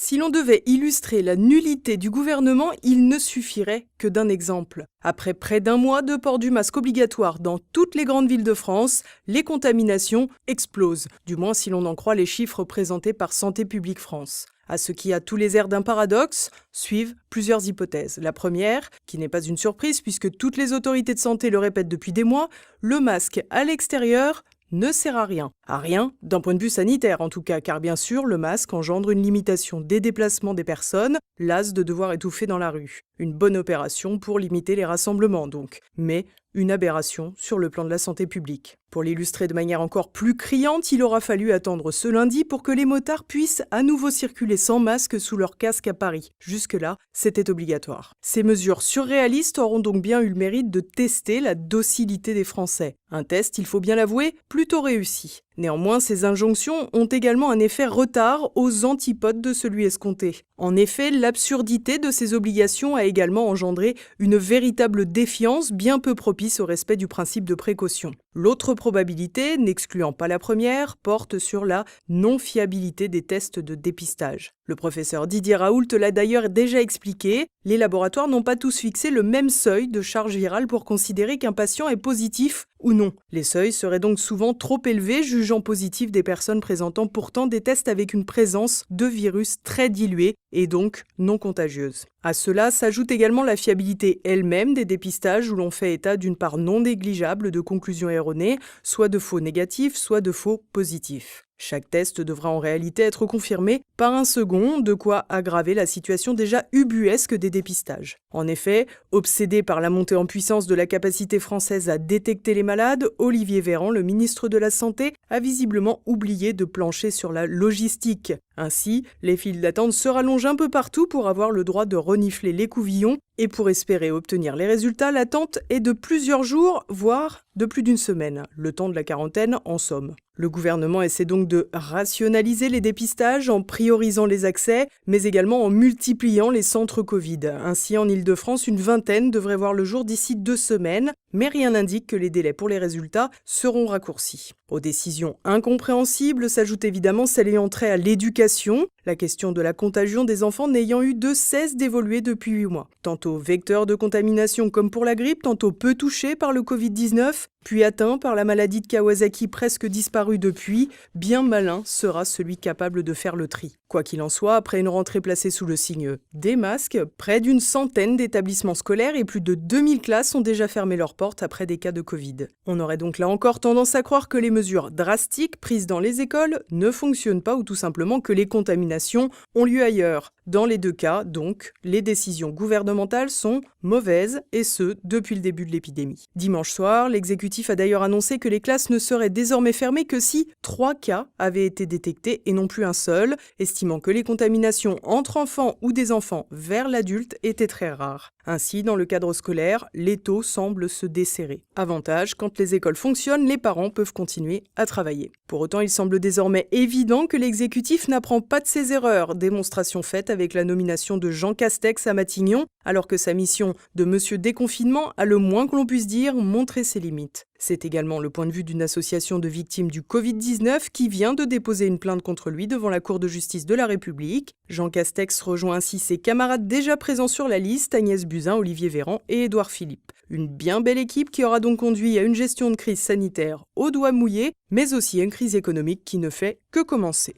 Si l'on devait illustrer la nullité du gouvernement, il ne suffirait que d'un exemple. Après près d'un mois de port du masque obligatoire dans toutes les grandes villes de France, les contaminations explosent, du moins si l'on en croit les chiffres présentés par Santé publique France. À ce qui a tous les airs d'un paradoxe, suivent plusieurs hypothèses. La première, qui n'est pas une surprise puisque toutes les autorités de santé le répètent depuis des mois, le masque à l'extérieur ne sert à rien. À rien, d'un point de vue sanitaire en tout cas, car bien sûr, le masque engendre une limitation des déplacements des personnes, las de devoir étouffer dans la rue. Une bonne opération pour limiter les rassemblements donc, mais une aberration sur le plan de la santé publique. Pour l'illustrer de manière encore plus criante, il aura fallu attendre ce lundi pour que les motards puissent à nouveau circuler sans masque sous leur casque à Paris. Jusque-là, c'était obligatoire. Ces mesures surréalistes auront donc bien eu le mérite de tester la docilité des Français. Un test, il faut bien l'avouer, plutôt réussi. Néanmoins, ces injonctions ont également un effet retard aux antipodes de celui escompté. En effet, l'absurdité de ces obligations a également engendré une véritable défiance bien peu propice au respect du principe de précaution. L'autre probabilité, n'excluant pas la première, porte sur la non-fiabilité des tests de dépistage. Le professeur Didier Raoult l'a d'ailleurs déjà expliqué, les laboratoires n'ont pas tous fixé le même seuil de charge virale pour considérer qu'un patient est positif ou non. Les seuils seraient donc souvent trop élevés, jugeant positif des personnes présentant pourtant des tests avec une présence de virus très diluée et donc non contagieuse. À cela s'ajoute également la fiabilité elle-même des dépistages où l'on fait état d'une part non négligeable de conclusions erronées, soit de faux négatifs, soit de faux positifs. Chaque test devra en réalité être confirmé par un second, de quoi aggraver la situation déjà ubuesque des dépistages. En effet, obsédé par la montée en puissance de la capacité française à détecter les malades, Olivier Véran, le ministre de la Santé, a visiblement oublié de plancher sur la logistique. Ainsi, les files d'attente se rallongent un peu partout pour avoir le droit de renifler les couvillons et pour espérer obtenir les résultats, l'attente est de plusieurs jours, voire de plus d'une semaine, le temps de la quarantaine en somme. Le gouvernement essaie donc de rationaliser les dépistages en priorisant les accès, mais également en multipliant les centres Covid. Ainsi, en Île-de-France, une vingtaine devrait voir le jour d'ici 2 semaines, mais rien n'indique que les délais pour les résultats seront raccourcis. Aux décisions incompréhensibles s'ajoute évidemment celle ayant trait à l'éducation, la question de la contagion des enfants n'ayant eu de cesse d'évoluer depuis 8 mois. Tantôt vecteur de contamination comme pour la grippe, tantôt peu touché par le Covid-19, puis atteint par la maladie de Kawasaki presque disparue depuis, bien malin sera celui capable de faire le tri. Quoi qu'il en soit, après une rentrée placée sous le signe des masques, près d'une centaine d'établissements scolaires et plus de 2000 classes ont déjà fermé leurs portes après des cas de Covid. On aurait donc là encore tendance à croire que les mesures drastiques prises dans les écoles ne fonctionnent pas ou tout simplement que les contaminations ont lieu ailleurs. Dans les deux cas, donc, les décisions gouvernementales sont mauvaises, et ce, depuis le début de l'épidémie. Dimanche soir, l'exécutif a d'ailleurs annoncé que les classes ne seraient désormais fermées que si 3 cas avaient été détectés et non plus un seul, estimant que les contaminations entre enfants ou des enfants vers l'adulte étaient très rares. Ainsi, dans le cadre scolaire, l'étau semble se desserrer. Avantage, quand les écoles fonctionnent, les parents peuvent continuer à travailler. Pour autant, il semble désormais évident que l'exécutif n'apprend pas de ses erreurs, démonstration faite avec la nomination de Jean Castex à Matignon, alors que sa mission de Monsieur Déconfinement a le moins que l'on puisse dire montré ses limites. C'est également le point de vue d'une association de victimes du Covid-19 qui vient de déposer une plainte contre lui devant la Cour de justice de la République. Jean Castex rejoint ainsi ses camarades déjà présents sur la liste, Agnès Buzyn, Olivier Véran et Édouard Philippe. Une bien belle équipe qui aura donc conduit à une gestion de crise sanitaire au doigt mouillé, mais aussi à une crise économique qui ne fait que commencer.